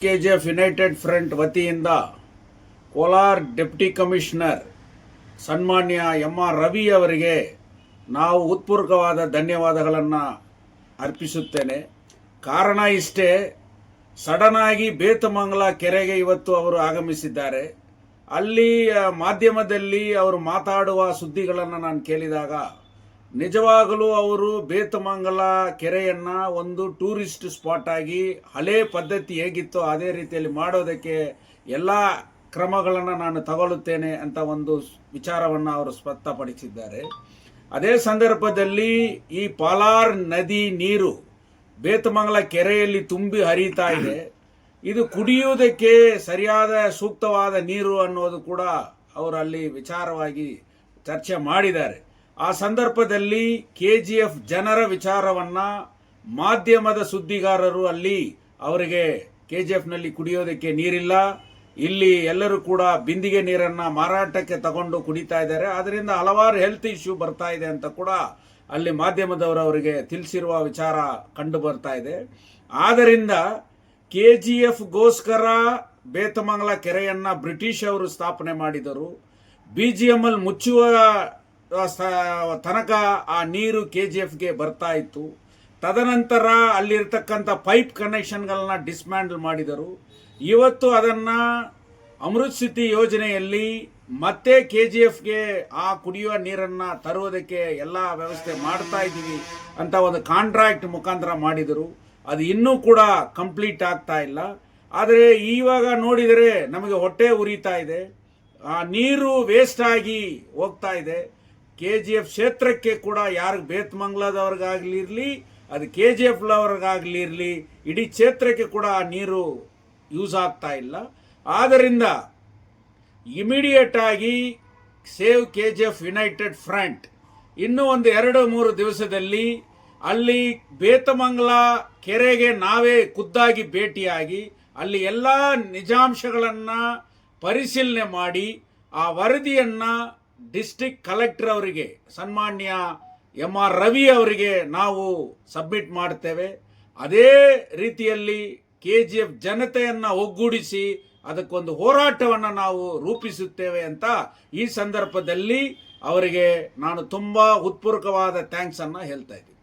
KGF United front ವತಿಯಿಂದ Kolar deputy commissioner ಸನ್ಮಾನ್ಯ MR. Ravi ಅವರಿಗೆ ನಾವು ಹೃತ್ಪೂರ್ವಕವಾದ ಧನ್ಯವಾದಗಳನ್ನು ಅರ್ಪಿಸುತ್ತೇನೆ. ಕಾರಣ ಇಷ್ಟೇ, ಸಡನ್ ಆಗಿ ಬೇತಮಂಗಲ ಕೆರೆಗೆ ಇವತ್ತು ಅವರು ಆಗಮಿಸಿದ್ದಾರೆ. ಅಲ್ಲಿ ಮಾಧ್ಯಮದಲ್ಲಿ ಅವರು ಮಾತಾಡುವ ಸುದ್ದಿಗಳನ್ನು ನಾನು ಕೇಳಿದಾಗ ನಿಜವಾಗಲೂ ಅವರು ಬೇತಮಂಗಲ ಕೆರೆಯನ್ನು ಒಂದು ಟೂರಿಸ್ಟ್ ಸ್ಪಾಟ್ ಆಗಿ ಹಳೆ ಪದ್ಧತಿ ಹೇಗಿತ್ತೋ ಅದೇ ರೀತಿಯಲ್ಲಿ ಮಾಡೋದಕ್ಕೆ ಎಲ್ಲ ಕ್ರಮಗಳನ್ನು ನಾನು ತಗೊಳ್ಳುತ್ತೇನೆ ಅಂತ ಒಂದು ವಿಚಾರವನ್ನು ಅವರು ಸ್ಪಷ್ಟಪಡಿಸಿದ್ದಾರೆ. ಅದೇ ಸಂದರ್ಭದಲ್ಲಿ ಈ ಪಾಲಾರ್ ನದಿ ನೀರು ಬೇತಮಂಗಲ ಕೆರೆಯಲ್ಲಿ ತುಂಬಿ ಹರಿತಾ ಇದೆ. ಇದು ಕುಡಿಯುವುದಕ್ಕೆ ಸರಿಯಾದ ಸೂಕ್ತವಾದ ನೀರು ಅನ್ನೋದು ಕೂಡ ಅವರು ಅಲ್ಲಿ ವಿಚಾರವಾಗಿ ಚರ್ಚೆ ಮಾಡಿದ್ದಾರೆ. ಆ ಸಂದರ್ಭದಲ್ಲಿ ಕೆಜಿಎಫ್ ಜನರ ವಿಚಾರವನ್ನು ಮಾಧ್ಯಮದ ಸುದ್ದಿಗಾರರು ಅಲ್ಲಿ ಅವರಿಗೆ ಕೆಜಿಎಫ್ನಲ್ಲಿ ಕುಡಿಯೋದಕ್ಕೆ ನೀರಿಲ್ಲ, ಇಲ್ಲಿ ಎಲ್ಲರೂ ಕೂಡ ಬಿಂದಿಗೆ ನೀರನ್ನು ಮಾರಾಟಕ್ಕೆ ತಗೊಂಡು ಕುಡಿತಾ ಇದ್ದಾರೆ, ಅದರಿಂದ ಹಲವಾರು ಹೆಲ್ತ್ ಇಶ್ಯೂ ಬರ್ತಾ ಇದೆ ಅಂತ ಕೂಡ ಅಲ್ಲಿ ಮಾಧ್ಯಮದವರು ಅವರಿಗೆ ತಿಳಿಸಿರುವ ವಿಚಾರ ಕಂಡು ಬರ್ತಾ ಇದೆ. ಆದ್ದರಿಂದ ಕೆಜಿಎಫ್ಗೋಸ್ಕರ ಬೇತಮಂಗಲ ಕೆರೆಯನ್ನು ಬ್ರಿಟಿಷ್ ಅವರು ಸ್ಥಾಪನೆ ಮಾಡಿದರು. BGML ಮುಚ್ಚುವ ತನಕ ಆ ನೀರು ಕೆಜಿಎಫ್ಗೆ ಬರ್ತಾ ಇತ್ತು. ತದನಂತರ ಅಲ್ಲಿರ್ತಕ್ಕಂಥ ಪೈಪ್ ಕನೆಕ್ಷನ್ಗಳನ್ನ ಡಿಸ್ಮ್ಯಾಂಡಲ್ ಮಾಡಿದರು. ಇವತ್ತು ಅದನ್ನು ಅಮೃತ್ ಸಿಟಿ ಯೋಜನೆಯಲ್ಲಿ ಮತ್ತೆ ಕೆಜಿಎಫ್ಗೆ ಆ ಕುಡಿಯುವ ನೀರನ್ನು ತರುವುದಕ್ಕೆ ಎಲ್ಲ ವ್ಯವಸ್ಥೆ ಮಾಡ್ತಾ ಇದ್ದೀವಿ ಅಂತ ಒಂದು ಕಾಂಟ್ರಾಕ್ಟ್ ಮುಖಾಂತರ ಮಾಡಿದರು. ಅದು ಇನ್ನೂ ಕೂಡ ಕಂಪ್ಲೀಟ್ ಆಗ್ತಾ ಇಲ್ಲ. ಆದರೆ ಇವಾಗ ನೋಡಿದರೆ ನಮಗೆ ಹೊಟ್ಟೆ ಉರಿತಾ ಇದೆ. ಆ ನೀರು ವೇಸ್ಟ್ ಆಗಿ ಹೋಗ್ತಾ ಇದೆ. ಕೆಜಿಎಫ್ ಕ್ಷೇತ್ರಕ್ಕೆ ಕೂಡ ಯಾರು ಬೇತಮಂಗಲದವ್ರಿಗಾಗಲಿರಲಿ, ಅದು KGF-ಅವ್ರಿಗಾಗಲಿರಲಿ, ಇಡೀ ಕ್ಷೇತ್ರಕ್ಕೆ ಕೂಡ ಆ ನೀರು ಯೂಸ್ ಆಗ್ತಾ ಇಲ್ಲ. ಆದ್ದರಿಂದ ಇಮಿಡಿಯೇಟ್ ಆಗಿ ಸೇವ್ KGF ಯುನೈಟೆಡ್ ಫ್ರಂಟ್ ಇನ್ನೂ ಒಂದು 2-3 ದಿವಸದಲ್ಲಿ ಅಲ್ಲಿ ಬೇತಮಂಗಲ ಕೆರೆಗೆ ನಾವೇ ಖುದ್ದಾಗಿ ಭೇಟಿಯಾಗಿ ಅಲ್ಲಿ ಎಲ್ಲ ನಿಜಾಂಶಗಳನ್ನು ಪರಿಶೀಲನೆ ಮಾಡಿ ಆ ವರದಿಯನ್ನು ಡಿಸ್ಟ್ರಿಕ್ಟ್ ಕಲೆಕ್ಟರ್ ಅವರಿಗೆ ಸನ್ಮಾನ್ಯ ಎಂ.ಆರ್. ರವಿ ಅವರಿಗೆ ನಾವು ಸಬ್ಮಿಟ್ ಮಾಡ್ತೇವೆ. ಅದೇ ರೀತಿಯಲ್ಲಿ KGF ಜನತೆಯನ್ನು ಒಗ್ಗೂಡಿಸಿ ಅದಕ್ಕೊಂದು ಹೋರಾಟವನ್ನು ನಾವು ರೂಪಿಸುತ್ತೇವೆ ಅಂತ ಈ ಸಂದರ್ಭದಲ್ಲಿ ಅವರಿಗೆ ನಾನು ತುಂಬ ಹೃತ್ಪೂರ್ವಕವಾದ ಥ್ಯಾಂಕ್ಸ್ ಅನ್ನು ಹೇಳ್ತಾ ಇದ್ದೀನಿ.